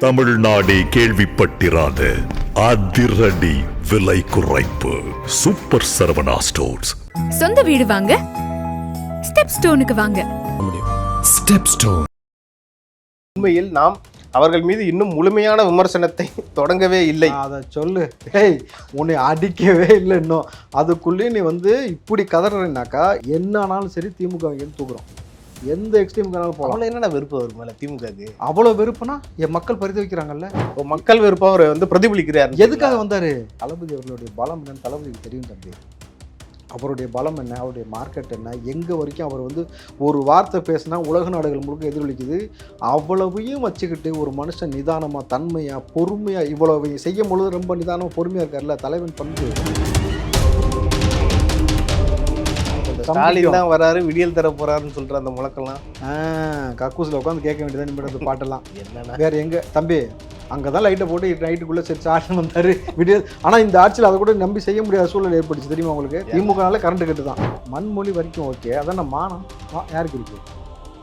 தமிழ்நாடே கேள்விப்பட்டிராத அதிரடி விலை குறைப்பு சூப்பர் சரவணா ஸ்டோர்ஸ். சொந்த வீடு வாங்க ஸ்டெப் ஸ்டோனுக்கு வாங்க. Step stone. உண்மையில் நாம் அவர்கள் மீது இன்னும் முழுமையான விமர்சனத்தை தொடங்கவே இல்லை. அதை சொல்லு. ஏய், உன்னை அடிக்கவே இல்லை இன்னும். அதுக்குள்ளேயே நீ இப்படி கதறனாக்கா என்ன ஆனாலும் சரி திமுக தூக்குறோம். எந்த எக்ஸ்ட்ரீமுக்கானாலும் போகலாம். அவ்வளோ என்னென்ன வெறுப்பு வரும் மேலே திமுகக்கு? அவ்வளோ வெறுப்புனா என் மக்கள் பரிந்து வைக்கிறாங்கல்ல. மக்கள் வெறுப்பு அவர் பிரதிபலிக்கிறார். எதுக்காக வந்தாரு? தளபதி அவர்களுடைய பலம் என்னன்னு தளபதிக்கு தெரியும் தம்பி. அவருடைய பலம் என்ன, அவருடைய மார்க்கெட் என்ன, எங்கே வரைக்கும் அவர் ஒரு வார்த்தை பேசினா உலக நாடுகள் முழுக்க எதிரொலிக்குது. அவ்வளவையும் வச்சுக்கிட்டு ஒரு மனுஷன் நிதானமாக தன்மையாக பொறுமையாக இவ்வளவு செய்யும் பொழுது ரொம்ப நிதானமாக பொறுமையாக இருக்கார்ல தலைவன் பண்பு. ஸ்டாலின் தான் வராரு, விடியல் தர போறாருன்னு சொல்ற அந்த முழக்கெல்லாம் கக்கூசில் உட்காந்து கேட்க வேண்டியதான் நிமிடம் பாட்டெல்லாம். என்னன்னா வேற எங்க தம்பி, அங்கே தான் லைட்டை போட்டு நைட்டுக்குள்ளே சரி ஸ்டாலின் வந்தார் விடியல். ஆனால் இந்த ஆட்சியில் அதை கூட நம்பி செய்ய முடியாத சூழல் ஏற்படுச்சு தெரியுமா உங்களுக்கு? திமுகனால கரண்ட் கட்டு தான். மண்மொழி வரைக்கும் ஓகே, அதான் நான் மானம் யாருக்கு இருக்கு?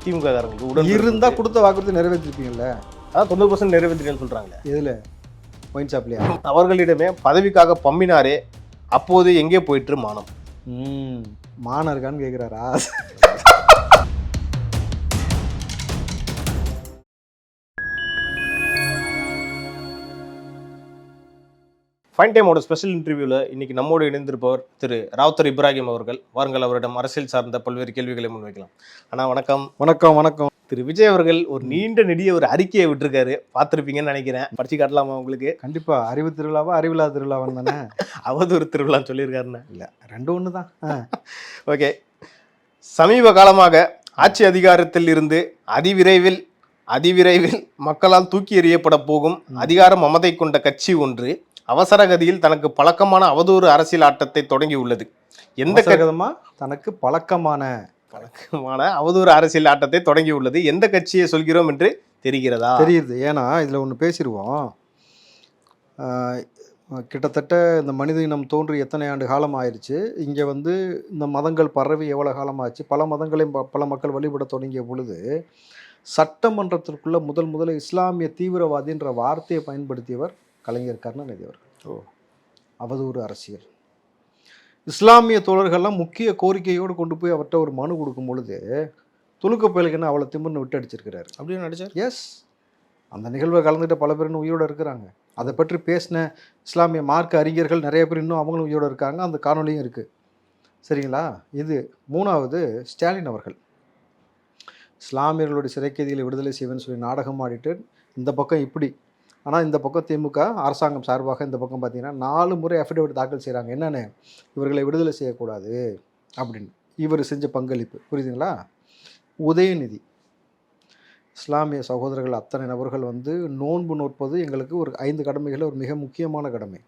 திமுக காரங்களுக்கு உடல் இருந்தால் கொடுத்த வாக்குறுதி நிறைவேற்றிருப்பீங்கல்ல. அதான் 90% நிறைவேற்றிருக்கேன்னு சொல்றாங்க. எதில்? ஒயின் ஷாப்லையா? அவர்களிடமே பதவிக்காக பம்பினாரே, அப்போது எங்கே போயிட்டு மானம்? மானம் இருக்கான்னு கேட்குறாரா? ஃபைன் டைமோட ஸ்பெஷல் இன்டர்வியூவில் இன்னைக்கு நம்மோடு இணைந்திருப்பவர் திரு ராவுத்தர் இப்ராஹிம் அவர்கள். வாருங்கள், அவரிடம் அரசியல் சார்ந்த பல்வேறு கேள்விகளை முன்வைக்கலாம். அண்ணா வணக்கம். வணக்கம். வணக்கம். திரு விஜய் அவர்கள் ஒரு நீண்ட நெடிய ஒரு அறிக்கையை விட்டுருக்காரு, பார்த்துருப்பீங்கன்னு நினைக்கிறேன். படிச்சு காட்டலாமா உங்களுக்கு? கண்டிப்பா. அறிவு திருவிழாவா அறிவிழா திருவிழாவான்னு தானே? அவதூறு திருவிழான்னு சொல்லியிருக்காருன்னு இல்லை, ரெண்டு ஒன்று தான். ஓகே. சமீப காலமாக ஆட்சி அதிகாரத்தில் இருந்து அதிவிரைவில் மக்களால் தூக்கி எறியப்பட போகும் அதிகார மமதை கொண்ட கட்சி ஒன்று அவசரகதியில் தனக்கு பழக்கமான அவதூறு அரசியல் ஆட்டத்தை தொடங்கி உள்ளது. எந்த கதமா தனக்கு பழக்கமான அவதூறு அரசியல் ஆட்டத்தை தொடங்கி உள்ளது. எந்த கட்சியை சொல்கிறோம் என்று தெரிகிறதா? தெரியுது. ஏன்னா இதில் ஒன்று பேசிடுவோம். கிட்டத்தட்ட இந்த மனித இனம் தோன்றி எத்தனை ஆண்டு காலம் ஆயிடுச்சு. இங்கே இந்த மதங்கள் பரவி எவ்வளோ காலமாச்சு. பல மதங்களையும் பல மக்கள் வழிபட தொடங்கிய பொழுது சட்டமன்றத்திற்குள்ள முதல்ல இஸ்லாமிய தீவிரவாதின்ற வார்த்தையை பயன்படுத்தியவர் கலைஞர் கருணாநிதி அவர்கள். அவதூறு அரசியல். இஸ்லாமிய தோழர்கள்லாம் முக்கிய கோரிக்கையோடு கொண்டு போய் அவர்கிட்ட ஒரு மனு கொடுக்கும் பொழுது துலுக்க பயலுக்குன்னு அவளை திமுன்னு விட்டு அடிச்சிருக்கிறாரு. அப்படின்னு நடிச்சார். எஸ், அந்த நிகழ்வை கலந்துகிட்ட பல பேர் இன்னும் உயிரோடு இருக்கிறாங்க. அதை பற்றி பேசின இஸ்லாமிய மார்க்க அறிஞர்கள் நிறைய பேர் இன்னும் அவங்களும் உயிரோடு இருக்காங்க. அந்த காணொலியும் இருக்குது. சரிங்களா? இது மூணாவது. ஸ்டாலின் அவர்கள் இஸ்லாமியர்களுடைய சிறைக்கைதிகளை விடுதலை செய்வேன்னு சொல்லி நாடகம் ஆடிட்டு இந்த பக்கம் இப்படி, ஆனால் இந்த பக்கம் திமுக அரசாங்கம் சார்பாக இந்த பக்கம் பார்த்தீங்கன்னா 4 முறை அஃபிடவிட் தாக்கல் செய்கிறாங்க. என்னென்னு? இவர்களை விடுதலை செய்யக்கூடாது அப்படின்னு. இவர் செஞ்ச பங்களிப்பு புரியுதுங்களா? உதயநிதி, இஸ்லாமிய சகோதரர்கள் அத்தனை நபர்கள் நோன்பு நோற்பது எங்களுக்கு ஒரு 5 கடமைகளில் ஒரு மிக முக்கியமான கடமை.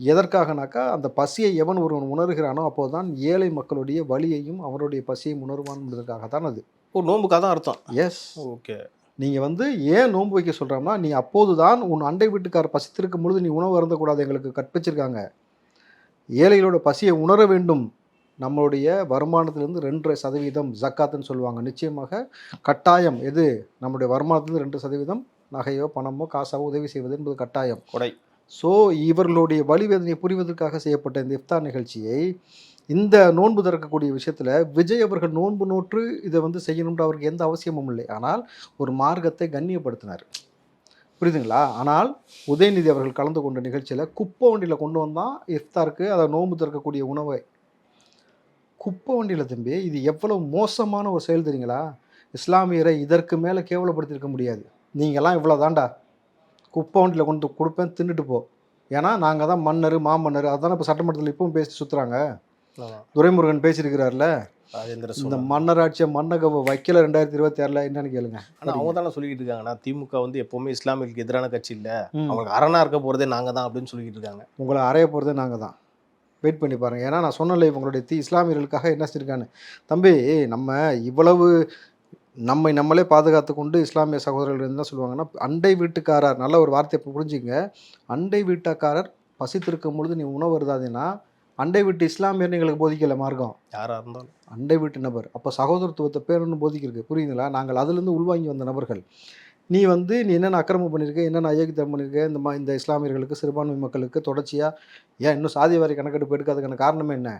எதற்காகனாக்கா அந்த பசியை எவன் ஒருவன் உணர்கிறானோ அப்போது தான் ஏழை மக்களுடைய வலியையும் அவருடைய பசியையும் உணர்வான் என்பதற்காகத்தான் அது. நோன்புக்காக தான் அர்த்தம். எஸ். ஓகே. நீங்கள் ஏன் நோன்பு வைக்க சொல்கிறோம்னா, நீ அப்போது தான் உன் அண்டை வீட்டுக்காரர் பசித்திருக்கும் பொழுது நீ உணவு அருந்தக்கூடாது. எங்களுக்கு கற்பிச்சிருக்காங்க. ஏழைகளோட பசியை உணர வேண்டும். நம்மளுடைய வருமானத்திலிருந்து 2.5% ஜக்காத்துன்னு சொல்லுவாங்க. நிச்சயமாக கட்டாயம். எது? நம்மளுடைய வருமானத்திலிருந்து 2% நகையோ பணமோ காசாவோ உதவி செய்வது என்பது கட்டாயம். கொடை. ஸோ இவர்களுடைய வலிவேதனையை புரிவதற்காக செய்யப்பட்ட இந்த இஃப்தார் நிகழ்ச்சியை, இந்த நோன்பு திறக்கக்கூடிய விஷயத்தில் விஜய் அவர்கள் நோன்பு நோற்று இதை செய்யணுன்ற அவருக்கு எந்த அவசியமும் இல்லை. ஆனால் ஒரு மார்க்கத்தை கண்ணியப்படுத்தினார். புரியுதுங்களா? ஆனால் உதயநிதி அவர்கள் கலந்து கொண்ட நிகழ்ச்சியில் குப்பை வண்டியில் கொண்டு வந்தால் இஃப்தாருக்கு அதை நோன்பு திறக்கக்கூடிய உணவை. குப்பை வண்டியில் தம்பி, இது எவ்வளோ மோசமான ஒரு செயல் தெரியுங்களா? இஸ்லாமியரை இதற்கு மேலே கேவலப்படுத்தியிருக்க முடியாது. நீங்கள்லாம் இவ்வளோ தாண்டா, குப்பை வண்டியில் கொண்டு கொடுப்பேன் தின்னுட்டு போ. ஏன்னா நாங்கள் தான் மன்னர் மாமன்னர். அதுதானே இப்போ சட்டமன்றத்தில் இப்பவும் பேசி சுற்றுறாங்க. துரைமுருகன் பேசியிருக்கிறார்ல, இந்த மன்னராட்சியை மன்னகவை வைக்கல 2026 என்னன்னு கேளுங்க. ஆனால் அவங்க தானே சொல்லிட்டு இருக்காங்கன்னா திமுக எப்பவுமே இஸ்லாமியர்களுக்கு எதிரான கட்சி இல்லை, அவங்களுக்கு அரணா இருக்க போகிறதே நாங்கள் தான் அப்படின்னு சொல்லிட்டு இருக்காங்க. உங்களை அறைய போகிறதே நாங்கள் தான். வெயிட் பண்ணி பாருங்கள். ஏன்னா நான் சொன்னல இவங்களுடைய இஸ்லாமியர்களுக்காக என்ன செஞ்சிருக்கான்னு. தம்பி, நம்ம இவ்வளவு நம்மளே பாதுகாத்து கொண்டு இஸ்லாமிய சகோதரர்கள் என்ன சொல்லுவாங்கன்னா, அண்டை வீட்டுக்காரர், நல்ல ஒரு வார்த்தையை புரிஞ்சுங்க, அண்டை வீட்டுக்காரர் பசித்திருக்கும் பொழுது நீ உணவு வருதாதுன்னா அண்டை வீட்டு இஸ்லாமியர் எங்களுக்கு போதிக்கலை மார்க்கம். யாராக இருந்தாலும் அண்டை வீட்டு நபர். அப்போ சகோதரத்துவத்தை பேருன்னு போதிக்கிறது. புரியுதுங்களா? நாங்கள் அதுலேருந்து உள்வாங்கி வந்த நபர்கள். நீ என்னென்ன அக்கிரமம் பண்ணியிருக்க, என்னென்ன அயோக்கியத்தனம் பண்ணியிருக்க, இந்த இஸ்லாமியர்களுக்கு, சிறுபான்மை மக்களுக்கு தொடர்ச்சியாக ஏன் இன்னும் சாதிவாரி கணக்கெடுப்பு எடுக்காததுக்கான காரணம் என்ன?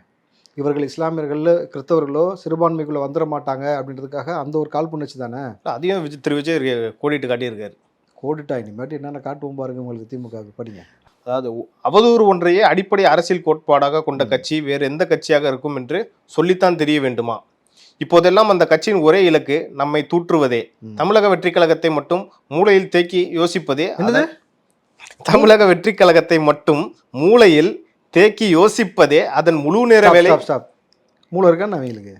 இவர்கள் இஸ்லாமியர்கள் கிறிஸ்தவர்களோ சிறுபான்மைக்குள்ளே வந்துட மாட்டாங்க அப்படின்றதுக்காக அந்த ஒரு காழ்ப்புணர்ச்சி தானே. அதையும் திரு விஜய் கோடிட்டு காட்டியிருக்காரு. கோடிட்டா இனிமேட்டு என்னென்ன காட்டுவோம் பாருங்க உங்களுக்கு திமுக படிங்க. அதாவது அவதூறு ஒன்றையே அடிப்படை அரசியல் கோட்பாடாக கொண்ட கட்சி வேறு எந்த கட்சியாக இருக்கும் என்று சொல்லித்தான் தெரிய வேண்டுமா? இப்போதெல்லாம் அந்த கட்சியின் ஒரே இலக்கு நம்மை தூற்றுவதே. தமிழக வெற்றி கழகத்தை மட்டும் மூளையில் தேக்கி யோசிப்பதே. தமிழக வெற்றி கழகத்தை மட்டும் மூளையில் தேக்கி யோசிப்பதே அதன் முழு நேர வேலை. மூளை இருக்கா அவங்களுக்கு?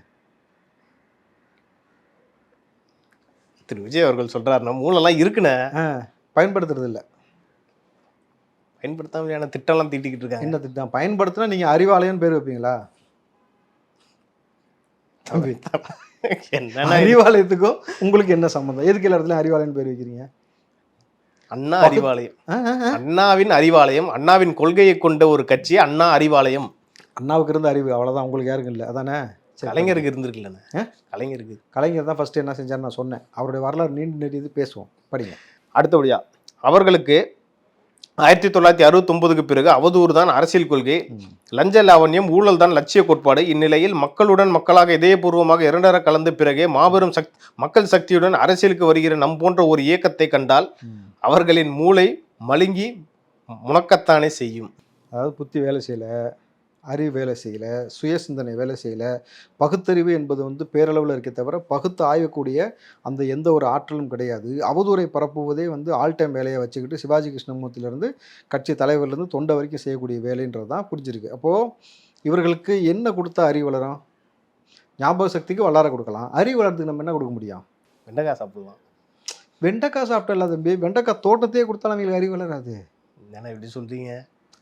திரு விஜய் அவர்கள் சொல்றாருன்னா மூளைலாம் இருக்குன்னு பயன்படுத்துறது இல்லை. பயன்படுத்தாம திட்டம்லாம் தீட்டிக்கிட்டு இருக்காங்க. என்ன திட்டம்? பயன்படுத்தினா நீங்க அறிவாலயம் பேர் வைப்பீங்களா? என்ன அறிவாலயத்துக்கும் உங்களுக்கு என்ன சம்பந்தம்? எதுக்கு எல்லா இடத்துலயும் அறிவாலயம் பேர் வைக்கிறீங்க? அண்ணா அறிவாலயம், அண்ணாவின் அறிவாலயம், அண்ணாவின் கொள்கையை கொண்ட ஒரு கட்சி அண்ணா அறிவாலயம். அண்ணாவுக்கு இருந்த அறிவு அவ்வளவுதான், உங்களுக்கு யாருக்கும் இல்லை அதானே? கலைஞருக்கு இருந்திருக்குல்லண்ணே. கலைஞர் தான் ஃபர்ஸ்ட் என்ன செஞ்சார் நான் சொன்னேன். அவருடைய வரலாறு நீண்டு நெறியது பேசுவோம், படிங்க. அடுத்தபடியா அவர்களுக்கு 1969க்கு பிறகு அவதூறு தான் அரசியல் கொள்கை, லஞ்ச லாவண்யம், ஊழல் தான் லட்சிய கோட்பாடு. இந்நிலையில் மக்களுடன் மக்களாக இதயபூர்வமாக இரண்டர கலந்த பிறகே மாபெரும் மக்கள் சக்தியுடன் அரசியலுக்கு வருகிற நம் போன்ற ஒரு இயக்கத்தை கண்டால் அவர்களின் மூளை மழுங்கி முணக்கத்தானே செய்யும். அதாவது புத்தி வேலை செய்யல, அறிவு வேலை செய்யல, சுய சிந்தனை வேலை செய்யல. பகுத்தறிவு என்பது பேரளவில் இருக்க தவிர பகுத்து ஆய்வக்கூடிய அந்த எந்த ஒரு ஆற்றலும் கிடையாது. அவதூறை பரப்புவதே ஆல் டைம் வேலையை வச்சுக்கிட்டு சிவாஜி கிருஷ்ணமூர்த்தியிலேருந்து கட்சி தலைவர்லேருந்து தொண்டை வரைக்கும் செய்யக்கூடிய வேலைன்றது தான் புரிஞ்சிருக்கு. அப்போது இவர்களுக்கு என்ன கொடுத்தா அறிவு வளரும்? ஞாபக சக்திக்கு வளர கொடுக்கலாம். அறிவு வளர்றதுக்கு நம்ம என்ன கொடுக்க முடியும்? வெண்டைக்காய் சாப்பிடலாம். வெண்டைக்காய் சாப்பிட்டல தம்பி, வெண்டைக்காய் தோட்டத்தையே கொடுத்தாலும் அவங்களுக்கு அறிவு வளராது. என்ன இப்படி சொல்றீங்க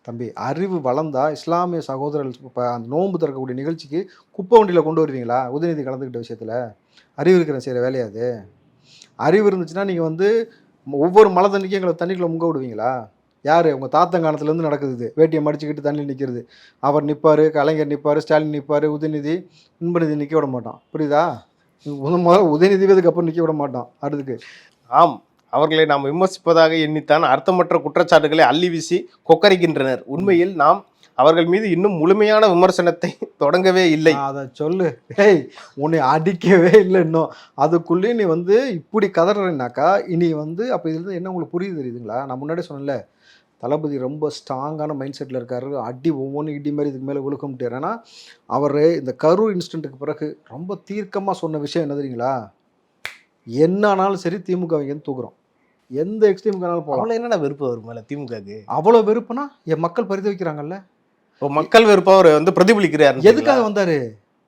தம்பி? அறிவு வளர்ந்தா இஸ்லாமிய சகோதரர்கள் இப்போ அந்த நோன்பு திறக்கக்கூடிய நிகழ்ச்சிக்கு குப்பை வண்டியில் கொண்டு வருவீங்களா? உதயநிதி கலந்துக்கிட்ட விஷயத்தில் அறிவு இருக்கிற செய்கிற வேலையாது. அறிவு இருந்துச்சுன்னா நீங்கள் ஒவ்வொரு மழை தண்ணிக்கும் எங்களை தண்ணிக்குள்ளே முங்க விடுவீங்களா? யார்? உங்கள் தாத்தங்காலத்துலேருந்து நடக்குது. வேட்டியை மடிச்சுக்கிட்டு தண்ணியில் நிற்கிறது. அவர் நிற்பார், கலைஞர் நிற்பார், ஸ்டாலின் நிற்பார், உதயநிதி, இன்பநிதி நிற்க விட மாட்டோம். புரியுதா? முதல்ல உதயநிதி அதுக்கப்புறம் நிற்க விட மாட்டோம். அடுத்துக்கு ஆம், அவர்களை நாம் விமர்சிப்பதாக எண்ணித்தான் அர்த்தமற்ற குற்றச்சாட்டுகளை அள்ளி வீசி கொக்கரிக்கின்றனர். உண்மையில் நாம் அவர்கள் மீது இன்னும் முழுமையான விமர்சனத்தை தொடங்கவே இல்லை. அதை சொல்லு. ஏய், உன்னை அடிக்கவே இல்லை இன்னும். அதுக்குள்ளே நீ இப்படி கதறனாக்கா இனி அப்போ இதுலேருந்து என்ன உங்களுக்கு புரியுது தெரியுதுங்களா? நான் முன்னாடியே சொன்னேன்ல, தளபதி ரொம்ப ஸ்ட்ராங்கான மைண்ட் செட்டில் இருக்காரு. அடி ஒவ்வொன்றும் இடி மாதிரி இதுக்கு மேலே விழுக்க முடியாது. ஏன்னா அவர் இந்த கரூர் இன்சிடென்ட்டுக்கு பிறகு ரொம்ப தீர்க்கமாக சொன்ன விஷயம் என்ன தெரியுங்களா? என்னானாலும் சரி திமுக இங்கேருந்து தூக்குறோம். எந்த எக்ஸ்ட்ரீமுக்கானாலும் போகலாம். அவ்வளோ என்னடா வெறுப்பு வரும் மேலே திமுகக்கு? அவ்வளோ வெறுப்புனா என் மக்கள் பரிதவிக்கிறாங்கல்ல. மக்கள் வெறுப்பா அவர் பிரதிபலிக்கிறார். எதுக்காக வந்தாரு?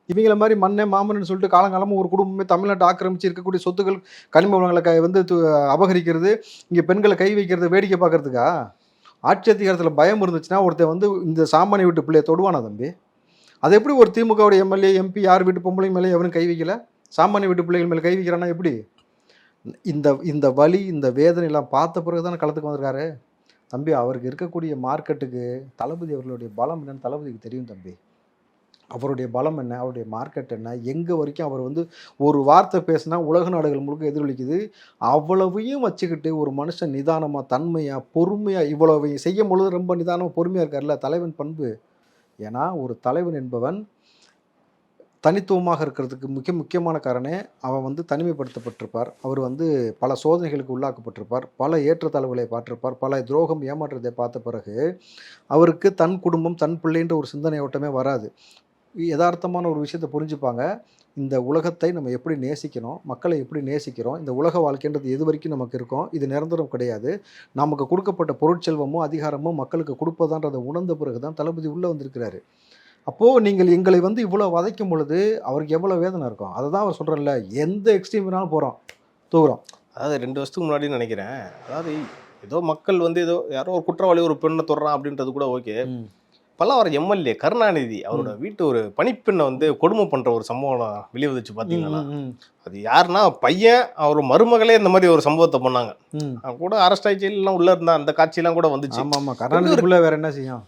இவங்கள மாதிரி மண்ணே மாமன்னு சொல்லிட்டு காலங்காலமாக ஒரு குடும்பமே தமிழ்நாட்டை ஆக்கிரமிச்சு இருக்கக்கூடிய சொத்துக்கள் கனிம வளங்களை அபகரிக்கிறது, இங்கே பெண்களை கை வைக்கிறது வேடிக்கை பார்க்கறதுக்கா? ஆட்சி அதிகாரத்தில் பயம் இருந்துச்சுன்னா ஒருத்தர் இந்த சாமானிய வீட்டு பிள்ளையை தொடுவானா தம்பி? அது எப்படி ஒரு திமுகவுடைய எம்எல்ஏ எம்பி யார் வீட்டு பொம்பளை மேலே எவரும் கை வைக்கல? சாமானிய வீட்டு பிள்ளைகள் மேலே கை வைக்கிறானா எப்படி? இந்த வலி இந்த வேதனையெல்லாம் பார்த்த பிறகு தானே களத்துக்கு வந்திருக்காரு தம்பி. அவருக்கு இருக்கக்கூடிய மார்க்கெட்டுக்கு தளபதி அவர்களுடைய பலம் என்னன்னு தளபதிக்கு தெரியும் தம்பி. அவருடைய பலம் என்ன, அவருடைய மார்க்கெட் என்ன, எங்கே வரைக்கும் அவர் ஒரு வார்த்தை பேசினா உலக நாடுகள் முழுக்க எதிரொலிக்குது. அவ்வளவையும் வச்சுக்கிட்டு ஒரு மனுஷன் நிதானமாக தன்மையாக பொறுமையாக இவ்வளவு செய்யும் பொழுது ரொம்ப நிதானமாக பொறுமையாக இருக்கார்ல, தலைவன் பண்பு. ஏன்னா ஒரு தலைவன் என்பவன் தனித்துவமாக இருக்கிறதுக்கு முக்கியமான காரணம் அவன் தனிமைப்படுத்தப்பட்டிருப்பார். அவர் பல சோதனைகளுக்கு உள்ளாக்கப்பட்டிருப்பார், பல ஏற்றத்தாழ்வுகளை பார்த்திருப்பார், பல துரோகம் ஏமாற்றத்தை பார்த்த பிறகு அவருக்கு தன் குடும்பம் தன் பிள்ளைன்ற ஒரு சிந்தனை ஓட்டமே வராது. யதார்த்தமான ஒரு விஷயத்தை புரிஞ்சுப்பாங்க. இந்த உலகத்தை நம்ம எப்படி நேசிக்கணும், மக்களை எப்படி நேசிக்கிறோம், இந்த உலக வாழ்க்கைன்றது எது வரைக்கும் நமக்கு இருக்கும், இது நிரந்தரம் கிடையாது, நமக்கு கொடுக்கப்பட்ட பொருட்செல்வமோ அதிகாரமோ மக்களுக்கு கொடுப்பதான்றதை உணர்ந்த பிறகு தான் தளபதி உள்ளே வந்திருக்கிறாரு. அப்போது நீங்கள் எங்களை இவ்வளோ வதைக்கும் பொழுது அவருக்கு எவ்வளோ வேதனை இருக்கும். அதை தான் அவர் சொல்கிறேன்ல, எந்த எக்ஸ்ட்ரீம்னாலும் போகிறோம் தூக்குறோம். அதாவது 2 வருஷத்துக்கு முன்னாடி நினைக்கிறேன், அதாவது ஏதோ மக்கள் ஏதோ யாரோ ஒரு குற்றவாளி ஒரு பெண்ணை தொடுறான் அப்படின்றது கூட ஓகே. பல்லாவரம் எம்எல்ஏ கருணாநிதி அவரோட வீட்டு ஒரு பணிப்பெண்ணை கொடுமை பண்ணுற ஒரு சம்பவம் வெளிவந்துச்சு பார்த்தீங்கன்னா, அது யாருன்னா பையன் அவர் மருமகளே இந்த மாதிரி ஒரு சம்பவத்தை பண்ணாங்க. அவன் கூட அரெஸ்ட் ஆகி ஜெயிலெலாம் உள்ளே இருந்தா அந்த காட்சியெல்லாம் கூட வந்துச்சு. ஆமாம், கருணாநிதிக்குள்ளே வேற என்ன செய்யும்?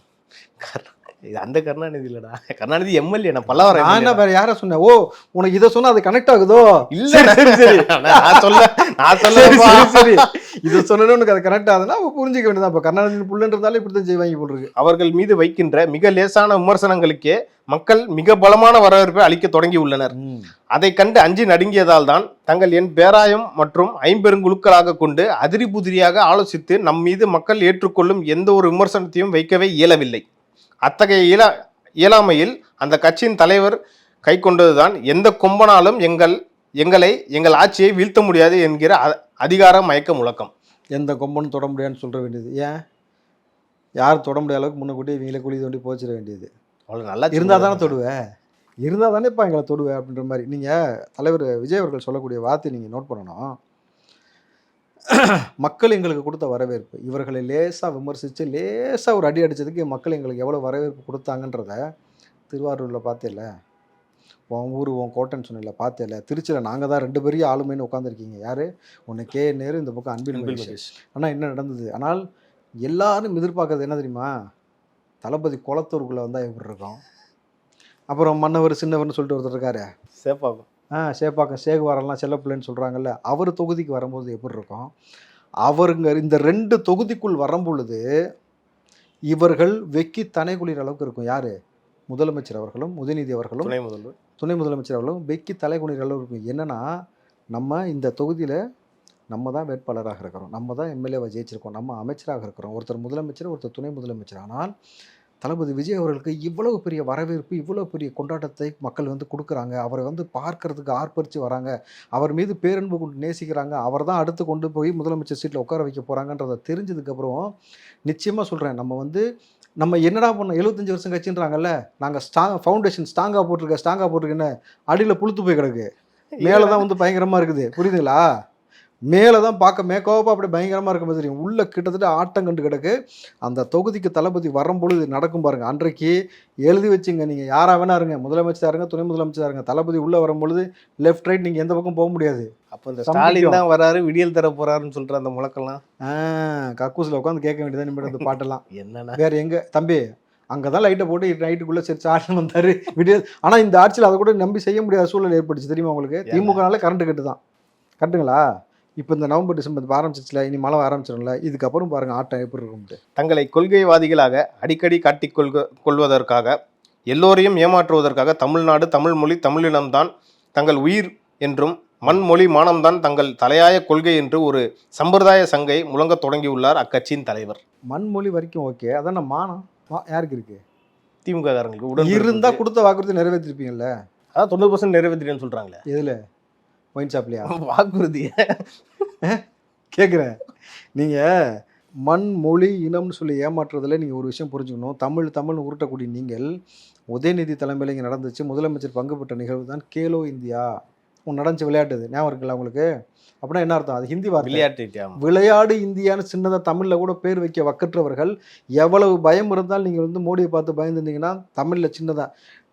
இது அந்த கருணாநிதி இல்லடா, கருணாநிதி எம்எல்ஏ. நான் பல்லவரம் நான் என்ன வேற யார சொன்னேன்? ஓ, உனக்கு இதை சொன்னா அது கனெக்ட் ஆகுதோ? இல்ல சரி சரி நான் சொல்ல சரி, இதை சொன்னோன்னு உனக்கு அது கனெக்ட் ஆகுதுன்னா அப்ப புரிஞ்சுக்க வேண்டியதான். இப்ப கருணாநிதி புள்ளன்றதால இப்படித்தான் செய்வாங்க போல் இருக்கு. அவர்கள் மீது வைக்கின்ற மிக லேசான விமர்சனங்களுக்கே மக்கள் மிக பலமான வரவேற்பை அளிக்க தொடங்கி உள்ளனர். அதை கண்டு அஞ்சி நடுங்கியதால் தான் தங்கள் என் பேராயம் மற்றும் ஐம்பெருங்குழுக்களாக கொண்டு அதிரி புதிரியாக ஆலோசித்து நம் மீது மக்கள் ஏற்றுக்கொள்ளும் எந்த ஒரு விமர்சனத்தையும் வைக்கவே இயலவில்லை. அத்தகைய இயலாமையில் அந்த கட்சியின் தலைவர் கை கொண்டதுதான் எந்த கொம்பனாலும் எங்கள் ஆட்சியை வீழ்த்த முடியாது என்கிற அதிகார மயக்க முழக்கம். எந்த கொம்பனும் தொட முடியாதுன்னு சொல்ற வேண்டியது. ஏன் யார் தொட முடியாத அளவுக்கு முன்னக்கூட்டி இவங்களே குழி தோண்டி போச்சிட வேண்டியது. அவ்வளவு நல்லா இருந்தா தானே தொடுவேன், இருந்தா தானேப்பா எங்களை தொடுவேன் அப்படின்ற மாதிரி. நீங்க தலைவர் விஜய் அவர்கள் சொல்லக்கூடிய வார்த்தை நீங்க நோட் பண்ணணும். மக்கள் எங்களுக்கு கொடுத்த வரவேற்பு, இவர்களை லேசாக விமர்சித்து லேசாக ஒரு அடி அடித்ததுக்கு மக்கள் எங்களுக்கு எவ்வளோ வரவேற்பு கொடுத்தாங்கன்றத திருவாரூரில் பார்த்தேல்ல, உன் ஊர் உன் கோட்டைன்னு சொன்னில்ல, பார்த்தேல்ல. திருச்சியில் நாங்கள் தான் 2 பெரிய ஆளுமைன்னு உட்காந்துருக்கீங்க. யார்? ஒன்று கே நேரு, இந்த பக்கம் அன்பில் மகேஷ். ஆனால் என்ன நடந்தது? ஆனால் எல்லாரும் எதிர்பார்க்கறது என்ன தெரியுமா? தளபதி குளத்தூருக்குள்ளே வந்தால் எப்படி இருக்கும்? அப்புறம் மன்னவர் சின்னவர்னு சொல்லிட்டு ஒருத்தர் இருக்காரு, சேப்பாக்கம். சேப்பாக்கம் சேகுவாரெல்லாம் செல்ல பிள்ளைன்னு சொல்கிறாங்கல்ல, அவர் தொகுதிக்கு வரும்போது எப்படி இருக்கும்? அவருங்க இந்த 2 தொகுதிக்குள் வரும்பொழுது இவர்கள் வெக்கி தனை குளிர் அளவுக்கு இருக்கும். யார்? முதலமைச்சர் அவர்களும் உதயநிதி அவர்களும் துணை முதலமைச்சர் அவர்களும் வெக்கி தலை குளிர் அளவு இருக்கும். என்னன்னா, நம்ம இந்த தொகுதியில் நம்ம தான் வேட்பாளராக இருக்கிறோம், நம்ம தான் எம்எல்ஏவை ஜெயிச்சிருக்கோம், நம்ம அமைச்சராக இருக்கிறோம், ஒருத்தர் முதலமைச்சர் ஒருத்தர் துணை முதலமைச்சர். ஆனால் தளபதி விஜய் அவர்களுக்கு இவ்வளவு பெரிய வரவேற்பு, இவ்வளோ பெரிய கொண்டாட்டத்தை மக்கள் கொடுக்குறாங்க. அவரை பார்க்கறதுக்கு ஆர்ப்பரித்து வராங்க, அவர் மீது பேரன்பு கொண்டு நேசிக்கிறாங்க, அவர் தான் அடுத்து கொண்டு போய் முதலமைச்சர் சீட்டில் உட்கார வைக்க போகிறாங்கன்றதை தெரிஞ்சதுக்கப்புறம் நிச்சயமாக சொல்கிறேன், நம்ம என்னடா பண்ணோம் 75 வருஷம் கட்சின்றாங்கல்ல, நாங்கள் ஃபவுண்டேஷன் ஸ்ட்ராங்காக போட்டிருக்கேன்னு அடியில் புளுத்து போய் கிடக்கு, மேலே தான் பயங்கரமாக இருக்குது. புரியுதுங்களா? மேலே தான் பார்க்க மேக்கோப்பாக அப்படியே பயங்கரமாக இருக்கும் தெரியும், உள்ளே கிட்டத்தட்ட ஆட்டம் கண்டு கிடக்கு. அந்த தொகுதிக்கு தளபதி வரும்பொழுது நடக்கும் பாருங்கள். அன்றைக்கு எழுதி வச்சுங்க, நீங்கள் யாராக வேணா இருங்க, முதலமைச்சராக இருங்க, துணை முதலமைச்சராக இருங்க, தளபதி உள்ளே வரும்பொழுது லெஃப்ட் ரைட் நீங்கள் எந்த பக்கம் போக முடியாது. அப்போ இந்த ஸ்டாலின் தான் வராரு, விடியல் தர போறாருன்னு சொல்கிற அந்த முழக்கெல்லாம் கக்கூசில் உட்காந்து கேட்க வேண்டியதான் நிமிடம் அந்த பாட்டெல்லாம். என்னன்னா வேறு எங்கே தம்பி, அங்கே தான் லைட்டை போட்டு நைட்டுக்குள்ளே சரி ஆட்சி வந்தார் விடியல். ஆனால் இந்த ஆட்சியில் அதை கூட நம்பி செய்ய முடியாத சூழல் ஏற்பட்டுச்சு தெரியுமா உங்களுக்கு? திமுகனால கரண்ட் கட்டு தான். கட்டுங்களா? இப்போ இந்த நவம்பர் டிசம்பர் ஆரம்பிச்சிச்சுல, இனி மழை ஆரம்பிச்சிடும்ல, இதுக்கப்புறம் பாருங்கள் ஆட்டம் எப்படி இருக்கும்ட்டு. தங்களை கொள்கைவாதிகளாக அடிக்கடி காட்டிக் கொள்வதற்காக, எல்லோரையும் ஏமாற்றுவதற்காக தமிழ்நாடு, தமிழ் மொழி, தமிழினம்தான் தங்கள் உயிர் என்றும் மண்மொழி மானம்தான் தங்கள் தலையாய கொள்கை என்று ஒரு சம்பிரதாய சங்கை முழங்க தொடங்கியுள்ளார் அக்கட்சியின் தலைவர். மண்மொழி வரைக்கும் ஓகே, அதான் மானம் யாருக்கு இருக்கு? திமுக காரங்களுக்கு இருந்தா கொடுத்த வாக்குறுதி நிறைவேற்றிருப்பீங்கல்ல. அதான் 90% நிறைவேற்றிட்டேன்னு சொல்றாங்களே. எதுல? ஒயின் ஷாப்லையா? வாக்குறுதிய கேட்குறேன். நீங்கள் மண் மொழி இனம்னு சொல்லி ஏமாற்றுறதுல நீங்கள் ஒரு விஷயம் புரிஞ்சுக்கணும். தமிழ்னு உருட்டக்கூடிய நீங்கள், உதயநிதி தலைமையில் இங்கே நடந்துச்சு, முதலமைச்சர் பங்கு பெற்ற நிகழ்வு தான் கேலோ இந்தியா நடந்துச்சு. விளையாட்டுது ஞாபகம் இருக்குல்ல உங்களுக்கு? அப்படின்னா என்ன அர்த்தம்? அது ஹிந்தி வார்த்தை. விளையாடு இந்தியான்னு சின்னதாக தமிழில் கூட பேர் வைக்க வக்கற்றவர்கள். எவ்வளவு பயம் இருந்தாலும் நீங்கள் மோடியை பார்த்து பயந்துருந்தீங்கன்னா, தமிழில் சின்னதாக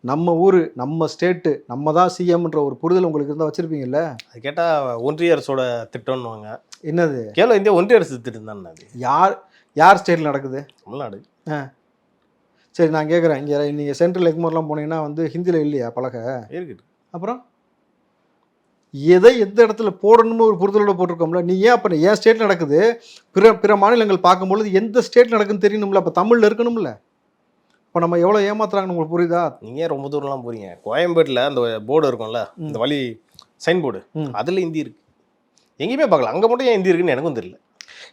நம்ம ஊர், நம்ம ஸ்டேட்டு, நம்ம தான் சிஎம்ன்ற ஒரு புரிதல் உங்களுக்கு இருந்தால் வச்சுருப்பீங்கல்ல. அது கேட்டால் ஒன்றிய அரசோட திட்டம்னுவாங்க. என்னது? கேலோ இந்தியா ஒன்றிய அரசு திட்டம் தானே. அது யார் ஸ்டேட்டில் நடக்குது? தமிழ்நாடு. சரி, நான் கேட்குறேன், இங்கே நீங்கள் சென்ட்ரல் எக்மோர்லாம் போனீங்கன்னா ஹிந்தியில் இல்லையா பழக? இருக்குது. அப்புறம் எந்த இடத்துல போடணும்னு ஒரு புரிதலோட போட்டிருக்கோம்ல. நீ ஏன் அப்போ ஏன் ஸ்டேட்டில் நடக்குது, பிற மாநிலங்கள் பார்க்கும்பொழுது எந்த ஸ்டேட்டில் நடக்குதுன்னு தெரியணும்ல. அப்போ தமிழில் இருக்கணும்ல. இப்போ நம்ம எவ்வளோ ஏமாத்துறாங்கன்னு உங்களுக்கு புரியுதா? நீங்கள் ரொம்ப தூரம்லாம் போறீங்க. கோயம்பேட்டில் அந்த போர்டு இருக்கும்ல, இந்த வழி சைன் போர்டு, அதில் ஹிந்தி இருக்குது. எங்கேயுமே பார்க்கலாம். அங்கே மட்டும் ஏன் ஹிந்தி இருக்குன்னு எனக்கும் தெரியல.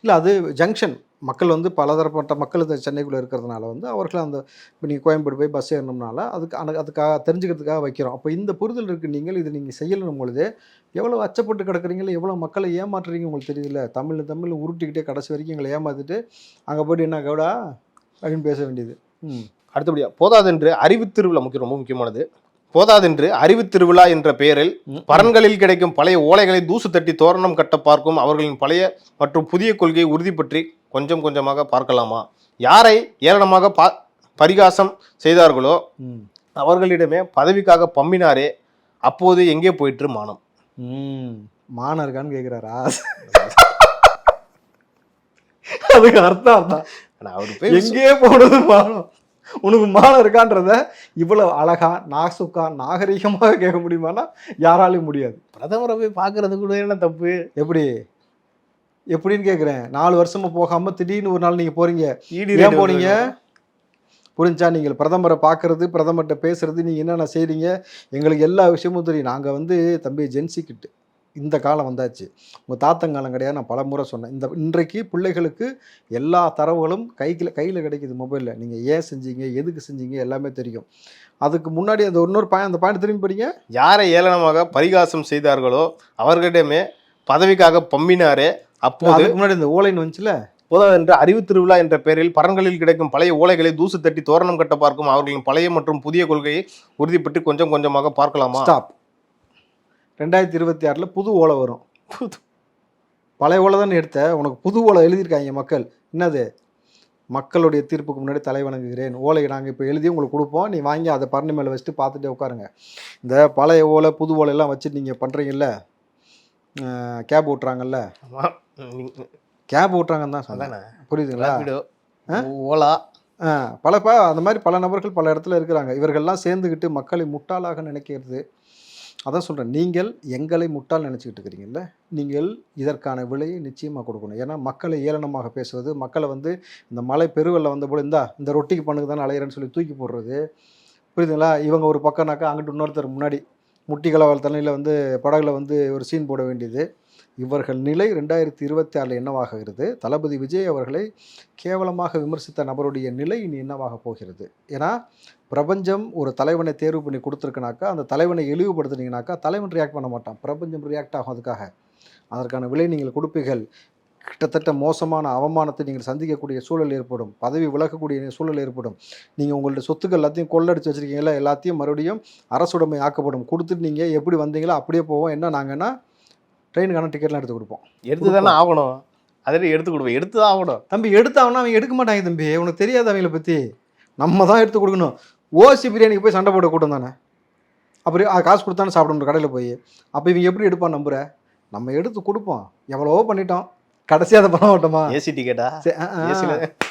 இல்லை, அது ஜங்ஷன் மக்கள் பலதரப்பட்ட மக்கள் சென்னைக்குள்ளே இருக்கிறதுனால அவர்கள் அந்த இப்போ நீங்கள் கோயம்பேடு போய் பஸ் ஏறணும்னால அதுக்காக தெரிஞ்சுக்கிறதுக்காக வைக்கிறோம். அப்போ இந்த புரிதல் இருக்குது. இது நீங்கள் செய்யணும் பொழுது எவ்வளோ அச்சப்பட்டு கிடக்குறீங்களோ, எவ்வளோ மக்களை ஏமாற்றுறீங்க உங்களுக்கு தெரியல. தமிழ் உருட்டிக்கிட்டே கடைசி வரைக்கும் எங்களை ஏமாற்றிட்டு அங்கே போய்ட்டு என்ன கவுடா அப்படின்னு பேச வேண்டியது. அடுத்தபடியாக போதாதென்று அறிவு திருவிழா, ரொம்ப முக்கியமானது, போதாதென்று அறிவு திருவிழா என்ற பெயரில் பரன்களில் கிடைக்கும் பழைய ஓலைகளை தூசு தட்டி தோரணம் கட்ட பார்க்கும் அவர்களின் பழைய மற்றும் புதிய கொள்கையை உறுதி பற்றி கொஞ்சம் கொஞ்சமாக பார்க்கலாமா? யாரை ஏளனமாக பரிகாசம் செய்தார்களோ அவர்களிடமே பதவிக்காக பம்பினாரே, அப்போது எங்கே போயிட்டு மானம்? மானம் இருக்கான்னு கேட்குறாரா? அதுக்கு அர்த்தம் அவரு எங்கே போனது மானம். உனக்கு மானம் இருக்கான்றத இவ்வளவு அழகா நாசுக்கா நாகரிகமாக கேட்க முடியுமானா யாராலையும் முடியாது. பிரதமரை போய் பார்க்கறது கூட என்ன தப்பு? எப்படின்னு கேட்குறேன். 4 வருஷமா போகாம திடீர்னு ஒரு நாள் நீங்க போறீங்க. ஈடு ஏன் போனீங்க புரிஞ்சா? நீங்கள் பிரதமரை பார்க்கறது, பிரதமர்கிட்ட பேசுறது, நீங்க என்னென்ன செய்றீங்க எங்களுக்கு எல்லா விஷயமும் தெரியும். நாங்க வந்து தம்பி ஜென்சி கிட்டு இந்த காலம் வந்தாச்சு. உங்கள் தாத்தங்காலம் கிடையாது. நான் பல முறை சொன்னேன். இன்றைக்கு பிள்ளைகளுக்கு எல்லா தரவுகளும் கையில் கிடைக்குது மொபைலில். நீங்கள் ஏன் செஞ்சீங்க, எதுக்கு செஞ்சீங்க எல்லாமே தெரியும். அதுக்கு முன்னாடி அந்த அந்த பாயிண்ட் திரும்பி படிங்க. யாரை ஏளனமாக பரிகாசம் செய்தார்களோ அவர்களிடமே பதவிக்காக பம்பினாரே. அப்போது முன்னாடி இந்த ஓலைன்னு வந்துச்சுல, என்ற அறிவு திருவிழா என்ற பெயரில் பரன்களில் கிடைக்கும் பழைய ஓலைகளை தூசு தட்டி தோரணம் கட்ட பார்க்கும் அவர்களின் பழைய மற்றும் புதிய கொள்கையை உறுதிப்பட்டு கொஞ்சம் கொஞ்சமாக பார்க்கலாமா? ஸ்டாப். 2026 புது ஓலை வரும். பழைய ஓலை தானே எடுத்த, உனக்கு புது ஓலை எழுதியிருக்காங்க மக்கள். என்னது? மக்களுடைய தீர்ப்புக்கு முன்னாடி தலை வணங்குகிறேன். ஓலையை நாங்கள் இப்போ எழுதி உங்களுக்கு கொடுப்போம், நீ வாங்கி அதை பரணி மேலே வச்சுட்டு பார்த்துட்டே உட்காருங்க. இந்த பழைய ஓலை புது ஓலையெல்லாம் வச்சுட்டு நீங்கள் பண்ணுறீங்கல்ல, கேப் ஓட்டுறாங்கல்ல, கேப் ஓட்டுறாங்கன்னு தான் சொன்னேன். புரியுதுங்களா? ஓலா அந்த மாதிரி பல நபர்கள் பல இடத்துல இருக்கிறாங்க. இவர்கள்லாம் சேர்ந்துக்கிட்டு மக்களை முட்டாளாக நினைக்கிறது. அதான் சொல்கிறேன், நீங்கள் எங்களை முட்டாள் நினச்சிக்கிட்டு இருக்கிறீங்கல்ல, நீங்கள் இதற்கான விலையை நிச்சயமாக கொடுக்கணும். ஏன்னா மக்களை ஏளனமாக பேசுவது, மக்களை வந்து இந்த மழை பெருவெல்ல வந்தபோது இந்த ரொட்டிக்கு பண்ணுக்கு தானே அலையிறேன்னு சொல்லி தூக்கி போடுறது. புரியுதுங்களா? இவங்க ஒரு பக்கம்னாக்கா அங்கிட்டு இன்னொருத்தர் முன்னாடி முட்டிகளவால் தண்ணியில் வந்து படகுல வந்து ஒரு சீன் போட வேண்டியது. இவர்கள் நிலை 2026 என்னவாகிறது? தளபதி விஜய் அவர்களை கேவலமாக விமர்சித்த நபருடைய நிலை இனி என்னவாக போகிறது? ஏன்னா பிரபஞ்சம் ஒரு தலைவனை தேர்வு பண்ணி கொடுத்துருக்குனாக்கா, அந்த தலைவனை இழிவுபடுத்துனீங்கனாக்கா தலைவன் ரியாக்ட் பண்ண மாட்டான், பிரபஞ்சம் ரியாக்ட் ஆகும். அதற்கான விலை நீங்கள் கொடுப்பீர்கள். கிட்டத்தட்ட மோசமான அவமானத்தை நீங்கள் சந்திக்கக்கூடிய சூழல் ஏற்படும், பதவி விலகக்கூடிய சூழல் ஏற்படும். நீங்கள் உங்களுடைய சொத்துக்கள் எல்லாத்தையும் கொள்ளடிச்சு வச்சுருக்கீங்களா, எல்லாத்தையும் மறுபடியும் அரசுடைமை ஆக்கப்படும். கொடுத்துட்டு நீங்கள் எப்படி வந்தீங்களோ அப்படியே போவோம். என்ன நாங்கன்னா ட்ரெயினுக்கான டிக்கெட்லாம் எடுத்து கொடுப்போம். எடுத்து தானே ஆகணும். அதில் எடுத்து கொடுப்போம், எடுத்து தான் ஆகணும். தம்பி எடுத்தாங்கன்னா அவங்க எடுக்க மாட்டாங்க தம்பி, உனக்கு தெரியாது அவங்கள பற்றி. நம்ம தான் எடுத்து கொடுக்கணும். ஓசி பிரியாணிக்கு போய் சண்டை போட கூட்டம் தானே, அப்படி காசு கொடுத்தானே சாப்பிடணும் கடையில் போய். அப்போ இவங்க எப்படி எடுப்பான் நம்புற? நம்ம எடுத்து கொடுப்போம், எவ்வளவோ பண்ணிட்டோம், கடைசியாக அதை பண்ண மாட்டோமா? ஏசி டிக்கெட்டா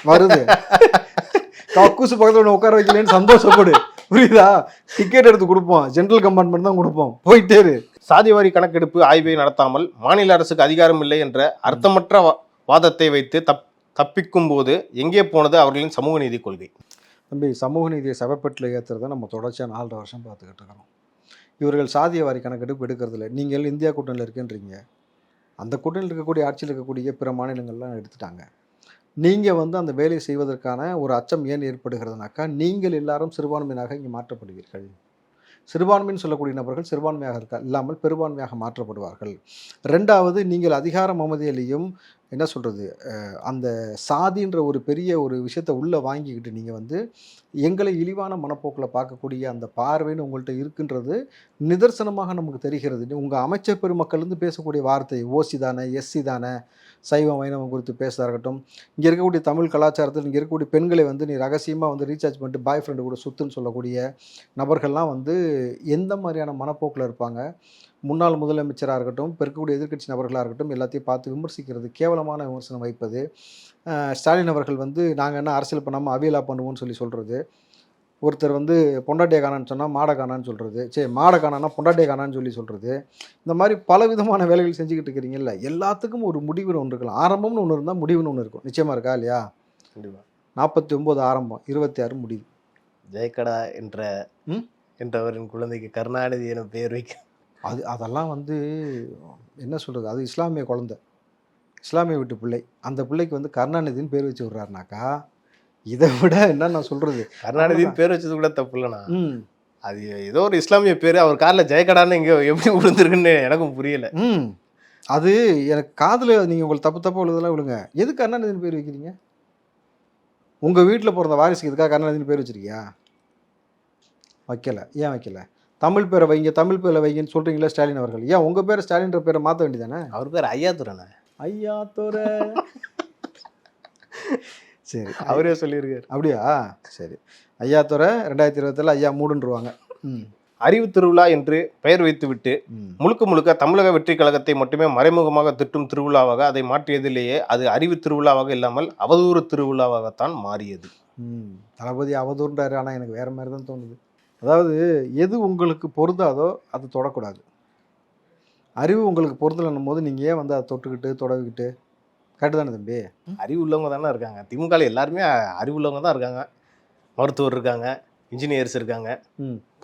வருது, கக்கூசு பக்கத்தில் உட்கார வைக்கலன்னு சந்தோஷப்படு. புரியுதா? டிக்கெட் எடுத்து கொடுப்போம், ஜென்ரல் கம்பார்ட்மெண்ட் தான் கொடுப்போம், போயிட்டே இரு. சாதிவாரி கணக்கெடுப்பு ஆய்வை நடத்தாமல் மாநில அரசுக்கு அதிகாரம் இல்லை என்ற அர்த்தமற்ற வாதத்தை வைத்து தப்பிக்கும் போது எங்கே போனது அவர்களின் சமூக நீதி கொள்கை? தம்பி, சமூக நீதியை சபைப்பட்டில் ஏற்றுறதை நம்ம தொடர்ச்சியாக 4 வருஷம் பார்த்துக்கிட்டு இருக்கிறோம். இவர்கள் சாதியவாரி கணக்கெடுப்பு எடுக்கிறதில்ல. நீங்கள் இந்தியா கூட்டணியில் இருக்குன்றீங்க, அந்த கூட்டணியில் இருக்கக்கூடிய ஆட்சியில் இருக்கக்கூடிய பிற மாநிலங்கள்லாம் எடுத்துட்டாங்க. நீங்கள் வந்து அந்த வேலையை செய்வதற்கான ஒரு அச்சம் ஏன் ஏற்படுகிறதுனாக்கா, நீங்கள் எல்லாரும் சிறுபான்மையினாக இங்கே மாற்றப்படுவீர்கள். சிறுபான்மைன்னு சொல்லக்கூடிய நபர்கள் சிறுபான்மையாக இல்லாமல் பெரும்பான்மையாக மாற்றப்படுவார்கள். 2வது, நீங்கள் அதிகார மமதையிலையும் என்ன சொல்கிறது, அந்த சாதின்ற ஒரு பெரிய ஒரு விஷயத்தை உள்ளே வாங்கிக்கிட்டு நீங்கள் வந்து எங்களை இழிவான மனப்போக்கில் பார்க்கக்கூடிய அந்த பார்வைன்னு உங்கள்கிட்ட இருக்குன்றது நிதர்சனமாக நமக்கு தெரிகிறது. உங்கள் அமைச்சர் பெருமக்கள்லேருந்து பேசக்கூடிய வார்த்தை ஓசி தானே, எஸ்சி தானே, சைவம் வைணவம் குறித்து பேசுகிறதா இருக்கட்டும், இங்கே இருக்கக்கூடிய தமிழ் கலாச்சாரத்தில் இங்கே இருக்கக்கூடிய பெண்களை வந்து நீ ரகசியமாக வந்து ரீசார்ஜ் பண்ணிட்டு பாய் ஃப்ரெண்டு கூட சுற்றுன்னு சொல்லக்கூடிய நபர்கள்லாம் வந்து எந்த மாதிரியான மனப்போக்கில் இருப்பாங்க? முன்னாள் முதலமைச்சராக இருக்கட்டும், பெருக்கக்கூடிய எதிர்க்கட்சி நபர்களாக இருக்கட்டும், எல்லாத்தையும் பார்த்து விமர்சிக்கிறது, கேவலமான விமர்சனம் வைப்பது. ஸ்டாலின் அவர்கள் வந்து நாங்கள் என்ன அரசியல் பண்ணாமல் அவியலா பண்ணுவோம்னு சொல்கிறது. ஒருத்தர் வந்து பொண்டாட்டியை காணான்னு சொன்னால் மாடை காணான்னு சொல்கிறது, சரி மாடை காணான்னா பொண்டாட்டியை காணான்னு சொல்கிறது. இந்த மாதிரி பல விதமான வேலைகள் செஞ்சுக்கிட்டு இருக்கிறீங்கல்ல, எல்லாத்துக்கும் ஒரு முடிவுன்னு ஒன்று இருக்கலாம். ஆரம்பம்னு ஒன்று இருந்தால் முடிவுன்னு ஒன்று இருக்கும். நிச்சயமாக இருக்கா இல்லையா? கண்டிப்பாக. 49 ஆரம்பம், 26 முடிவு. ஜெயக்கடா என்றவரின் குழந்தைக்கு கருணாநிதி என பெயர் வைக்க அதெல்லாம் வந்து என்ன சொல்கிறது, அது இஸ்லாமிய குழந்தை, இஸ்லாமிய வீட்டு பிள்ளை. அந்த பிள்ளைக்கு வந்து கருணாநிதினு பேர் வச்சு விட்றாருனாக்கா இதை விட என்ன நான் சொல்கிறது? கருணாநிதினு பேர் வச்சது கூட தப்பு இல்லைண்ணா. அது ஏதோ ஒரு இஸ்லாமிய பேர், அவர் காலில் ஜெயக்கடான்னு இங்கே எப்படி விழுந்துருக்குன்னு எனக்கும் புரியலை. அது எனக்கு காதில் நீங்கள் உங்களுக்கு தப்பு விழுதெல்லாம் விழுங்க. எது கருணாநிதினு பேர் வைக்கிறீங்க? உங்கள் வீட்டில் பிறந்த வாரிசுக்கு இதுக்காக கருணாநிதினு பேர் வச்சுருக்கியா? வைக்கலை. ஏன் வைக்கலை? தமிழ் பேரை வைங்க, தமிழ் பேரை வைங்கன்னு சொல்கிறீங்களா ஸ்டாலின் அவர்கள்? ஏன் உங்கள் பேரை ஸ்டாலின்ற பேரை மாற்ற வேண்டியதானே? அவர் பேர் ஐயாத்துறைண்ணே. ஐயாத்துறை. சரி, அவரே சொல்லியிருக்காரு. அப்படியா? சரி, ஐயாத்துறை 2027 ஐயா மூடுன்றுவாங்க. அறிவு திருவிழா என்று பெயர் வைத்துவிட்டு முழுக்க தமிழக வெற்றி கழகத்தை மட்டுமே மறைமுகமாக திட்டும் திருவிழாவாக அதை மாற்றியதிலேயே அது அறிவு திருவிழாவாக இல்லாமல் அவதூறு திருவிழாவாகத்தான் மாறியது. தளபதி அவதூறுன்றாரு, ஆனால் எனக்கு வேறு மாதிரி தான் தோணுது. அதாவது எது உங்களுக்கு பொருந்தாதோ அதை தொடக்கூடாது. அறிவு உங்களுக்கு பொருந்தலைன்னும் போது நீங்கள் ஏன் வந்து அதை தொட்டுக்கிட்டு தொடவிக்கிட்டு, கரெக்டு தானே தம்பி? அறிவு உள்ளவங்க தானே இருக்காங்க திமுகவில், எல்லாருமே அறிவு உள்ளவங்க தான் இருக்காங்க. மருத்துவர் இருக்காங்க, இன்ஜினியர்ஸ் இருக்காங்க,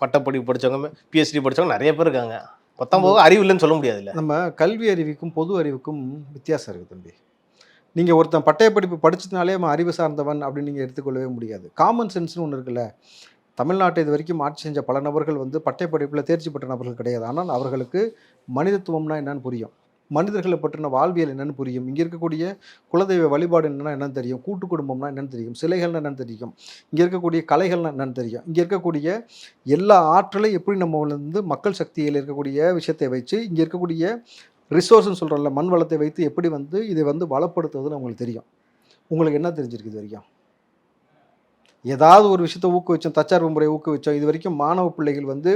பட்டப்படிப்பு படித்தவங்க, பிஹெச்டி படித்தவங்க நிறைய பேர் இருக்காங்க. பத்தொம்பது அறிவு இல்லைன்னு சொல்ல முடியாதுல்ல. நம்ம கல்வி அறிவுக்கும் பொது அறிவுக்கும் வித்தியாசம் இருக்குது தம்பி. நீங்கள் ஒருத்தன் பட்டய படிப்பு படிச்சதுனாலே அவன் அறிவு சார்ந்தவன் அப்படின்னு நீங்கள் எடுத்துக்கொள்ளவே முடியாது. காமன் சென்ஸ்னு ஒன்று இருக்குல்ல. தமிழ்நாட்டை இது வரைக்கும் ஆட்சி செஞ்ச பல நபர்கள் வந்து பட்டய படிப்பில் தேர்ச்சி பெற்ற நபர்கள் கிடையாது. ஆனால் அவர்களுக்கு மனிதத்துவம்னா என்னன்னு புரியும், மனிதர்களை பற்றின வாழ்வியல் என்னென்னு புரியும், இங்கே இருக்கக்கூடிய குலதெய்வ வழிபாடு என்னென்னு தெரியும், கூட்டு குடும்பம்னா என்னென்னு தெரியும், சிலைகள்னா என்னென்னு தெரியும், இங்கே இருக்கக்கூடிய கலைகள்னா என்னென்னு தெரியும், இங்கே இருக்கக்கூடிய எல்லா ஆற்றலையும் எப்படி நம்ம வந்து மக்கள் சக்தியில் இருக்கக்கூடிய விஷயத்தை வச்சு, இங்கே இருக்கக்கூடிய ரிசோர்ஸ்ன்னு சொல்கிறோம்ல, மண் வளத்தை வைத்து எப்படி வந்து இதை வந்து வளப்படுத்துவதுன்னு உங்களுக்கு தெரியும். உங்களுக்கு என்ன தெரிஞ்சிருக்கு இது வரைக்கும்? ஏதாவது ஒரு விஷயத்தை ஊக்குவிச்சோம், தற்சார்பு முறையை ஊக்குவிச்சோம். இது வரைக்கும் மாணவ பிள்ளைகள் வந்து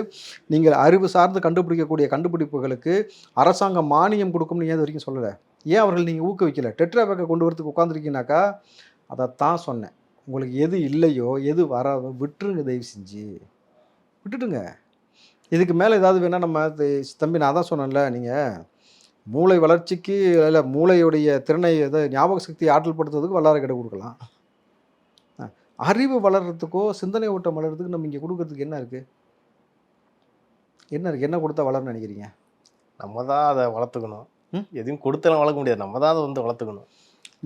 நீங்கள் அறிவு சார்ந்து கண்டுபிடிக்கக்கூடிய கண்டுபிடிப்புகளுக்கு அரசாங்கம் மானியம் கொடுக்கும்னு ஏன் இது வரைக்கும் சொல்லலை? ஏன் அவர்கள் நீங்கள் ஊக்குவிக்கலை? டெட்ரா பேக்கை கொண்டு வரதுக்கு உட்காந்துருக்கீங்கனாக்கா அதைத்தான் சொன்னேன். உங்களுக்கு எது இல்லையோ எது வராதோ விட்டுருங்க, தயவு செஞ்சு விட்டுட்டுங்க. இதுக்கு மேலே ஏதாவது வேணால் நம்ம தம்பி நான் தான் சொன்னேன்ல, நீங்கள் மூளை வளர்ச்சிக்கு இல்லை மூளையுடைய திறனை ஞாபக சக்தி ஆற்றல் படுத்துறதுக்கு வல்லார கடை கொடுக்கலாம். அறிவு வளர்கிறதுக்கோ சிந்தனை ஓட்டம் வளர்கிறதுக்கு நம்ம இங்கே கொடுக்கறதுக்கு என்ன இருக்குது? என்ன இருக்குது? என்ன கொடுத்தா வளர்ன்னு நினைக்கிறீங்க? நம்ம தான் அதை வளர்த்துக்கணும். எதையும் கொடுத்தெல்லாம் வளர்க்க முடியாது, நம்ம தான் அதை வந்து வளர்த்துக்கணும்.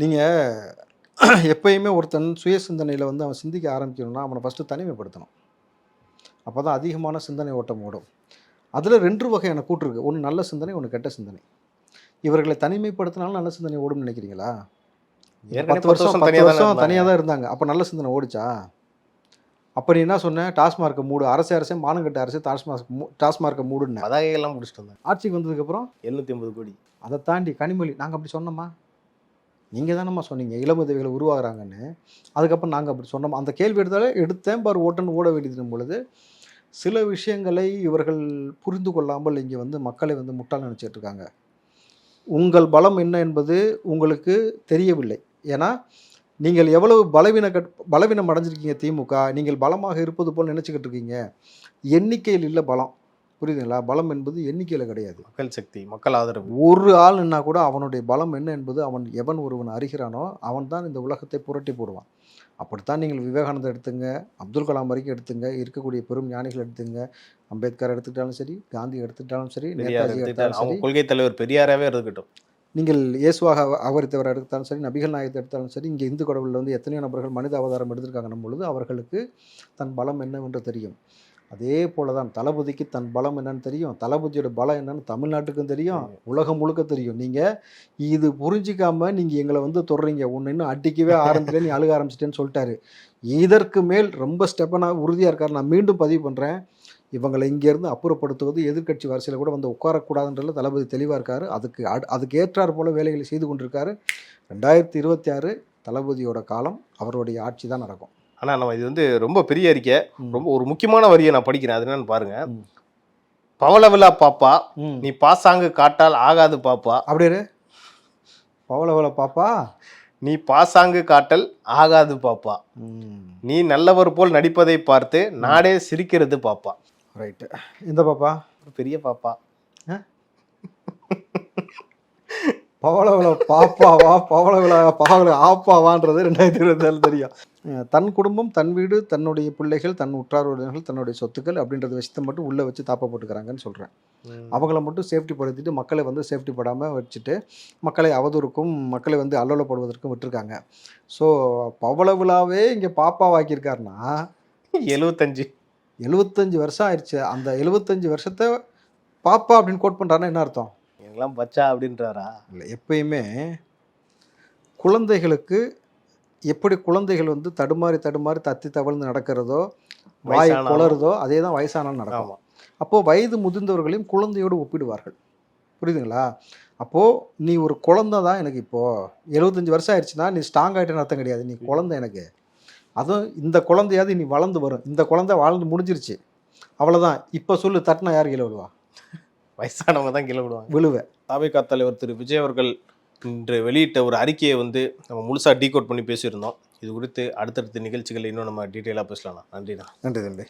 நீங்கள் எப்பயுமே ஒருத்தன் சுய சிந்தனையில் வந்து அவன் சிந்திக்க ஆரம்பிக்கணும்னா அவனை ஃபஸ்ட்டு தனிமைப்படுத்தணும். அப்போ தான் அதிகமான சிந்தனை ஓட்டம் ஓடும். அதில் 2 வகையான கூட்டு இருக்குது. ஒன்று நல்ல சிந்தனை, ஒன்று கெட்ட சிந்தனை. இவர்களை தனிமைப்படுத்தினாலும் நல்ல சிந்தனை ஓடும்னு நினைக்கிறீங்களா? 10 வருஷம் தனியாக தான் இருந்தாங்க, அப்போ நல்ல சிந்தனை ஓடிச்சா? அப்போ நீ என்ன சொன்ன? டாஸ்மார்க்கை மூடு, அரசே மானங்கட்ட அரசு டாஸ்மார்க்கை மூடுன்னு பதாகையெல்லாம் முடிச்சுட்டு வந்தாங்க. ஆட்சிக்கு வந்ததுக்கப்புறம் 750 கோடி. அதை தாண்டி கனிமொழி நாங்கள் அப்படி சொன்னோமா? நீங்கள் தானம்மா சொன்னீங்க இளமுதவிகளை உருவாகிறாங்கன்னு. அதுக்கப்புறம் நாங்கள் அப்படி சொன்னோம். அந்த கேள்வி எடுத்தேன் பாரு, ஓட்டுன்னு ஓட வேண்டியது பொழுது சில விஷயங்களை இவர்கள் புரிந்து கொள்ளாமல் இங்கே வந்து மக்களை வந்து முட்டாள் நினச்சிட்டு இருக்காங்க. உங்கள் பலம் என்ன என்பது உங்களுக்கு தெரியவில்லை. ஏன்னா நீங்கள் எவ்வளவு பலவீனம் அடைஞ்சிருக்கீங்க. திமுக நீங்கள் பலமாக இருப்பது போல் நினச்சிக்கிட்டு இருக்கீங்க. எண்ணிக்கையில் இல்லை பலம், புரியுதுங்களா? பலம் என்பது எண்ணிக்கையில் கிடையாது, மக்கள் சக்தி, மக்கள் ஆதரவு. ஒரு ஆள்னா கூட அவனுடைய பலம் என்ன என்பது அவன் எவன் ஒருவன் அறிகிறானோ அவன் தான் இந்த உலகத்தை புரட்டி போடுவான். அப்படித்தான் நீங்கள் விவேகானந்தர் எடுத்துங்க, அப்துல் கலாம் வரைக்கும் எடுத்துங்க, இருக்கக்கூடிய பெரும் ஞானிகள் எடுத்துங்க, அம்பேத்கர் எடுத்துக்கிட்டாலும் சரி, காந்தி எடுத்துக்கிட்டாலும் சரி, நேதாஜி எடுத்தாலும் சரி, கொள்கை தலைவர் பெரியாராவே இருக்கட்டும், நீங்கள் இயேசுவாக அவரித்தவர் எடுத்தாலும் சரி, நபிகள் நாயகத்தை எடுத்தாலும் சரி, இங்கே இந்து கடவுளில் வந்து எத்தனையோ நபர்கள் மனித அவதாரம் எடுத்திருக்காங்க பொழுது அவர்களுக்கு தன் பலம் என்னவென்று தெரியும். அதே போல தான் தளபதிக்கு தன் பலம் என்னன்னு தெரியும். தளபதியோட பலம் என்னன்னு தமிழ்நாட்டுக்கும் தெரியும், உலகம் முழுக்க தெரியும். நீங்கள் இது புரிஞ்சிக்காமல் நீங்கள் எங்களை வந்து தொடர்றீங்க. ஒன்று இன்னும் அடிக்கவே ஆரம்பிச்சில, நீ அழுக ஆரம்பிச்சிட்டேன்னு சொல்லிட்டாரு. இதற்கு மேல் ரொம்ப ஸ்டெப்பனாக உறுதியாக இருக்கார். நான் மீண்டும் பதிவு பண்ணுறேன், இவங்களை இங்கேருந்து அப்புறப்படுத்துவது எதிர்க்கட்சி வரிசையில் கூட வந்து உட்காரக்கூடாதுன்றதுல தளபதி தெளிவாக இருக்கார். அதுக்கு ஏற்றாறு போல வேலைகளை செய்து கொண்டிருக்காரு. 2026 தளபதியோட காலம், அவருடைய ஆட்சி தான் நடக்கும். ஆனால் நம்ம இது வந்து ரொம்ப பெரிய அறிக்கை, ரொம்ப ஒரு முக்கியமான வரியை நான் படிக்கிறேன். அது என்னன்னு பாருங்க. பவளவிழா பாப்பா, நீ பாசாங்கு காட்டால் ஆகாது பாப்பா. அப்படியே பவளவிழா பாப்பா, நீ பாசாங்கு காட்டல் ஆகாது பாப்பா, நீ நல்லவர் போல் நடிப்பதை பார்த்து நாடே சிரிக்கிறது பாப்பா. ரைட்டு. இந்த பாப்பா பெரிய பாப்பா, பவளவிழா பாப்பாவா பவளவிழா ஆப்பாவான்றது 2024 தெரியும். தன் குடும்பம், தன் வீடு, தன்னுடைய பிள்ளைகள், தன் உற்றார் உறவினர்கள், தன்னுடைய சொத்துக்கள் அப்படின்றத விஷயத்தை மட்டும் உள்ளே வச்சு தாப்பா போட்டுக்கிறாங்கன்னு சொல்கிறேன். அவங்கள மட்டும் சேஃப்டி படுத்திட்டு மக்களை வந்து சேஃப்டி படாமல் வச்சுட்டு மக்களை அவதூறுக்கும் மக்களை வந்து அல்லோலப்படுவதற்கும் விட்டுருக்காங்க. ஸோ பவளவிழாவே இங்கே பாப்பாவாக்கியிருக்காருன்னா 75 வருஷம் ஆயிடுச்சு. அந்த 75 வருஷத்தை பாப்பா அப்படின்னு கோட் பண்ணுறாருன்னா என்ன அர்த்தம்? எல்லாம் பச்சா அப்படின்றாரா? இல்லை, எப்பயுமே குழந்தைகளுக்கு எப்படி குழந்தைகள் வந்து தடுமாறி தத்தி தவழ்ந்து நடக்கிறதோ, வாய் குளறுதோ, அதே தான் வயசானாலும் நடக்கும். அப்போது வயது முதிர்ந்தவர்களையும் குழந்தையோடு ஒப்பிடுவார்கள், புரியுதுங்களா? அப்போது நீ ஒரு குழந்தை தான் எனக்கு. இப்போது 75 வருஷம் ஆயிடுச்சுன்னா நீ ஸ்ட்ராங் ஆகிட்டேன்னு அர்த்தம் கிடையாது, நீ குழந்தை எனக்கு. அதுவும் இந்த குழந்தையாவது நீ வளர்ந்து வரும். இந்த குழந்தை வாழ்ந்து முடிஞ்சிருச்சு, அவ்வளோதான். இப்போ சொல்லு, தட்டினா யார் கீழே விழுவா? வயசானவங்க தான் கீழே விழுவேன். தவிக தலைவர் திரு விஜய் அவர்கள் இன்று வெளியிட்ட ஒரு அறிக்கையை வந்து நம்ம முழுசாக டீகோட் பண்ணி பேசியிருந்தோம். இது குறித்து அடுத்தடுத்த நிகழ்ச்சிகள் இன்னும் நம்ம டீட்டெயிலாக பேசலாம். நன்றிண்ணா. நன்றி தம்பி.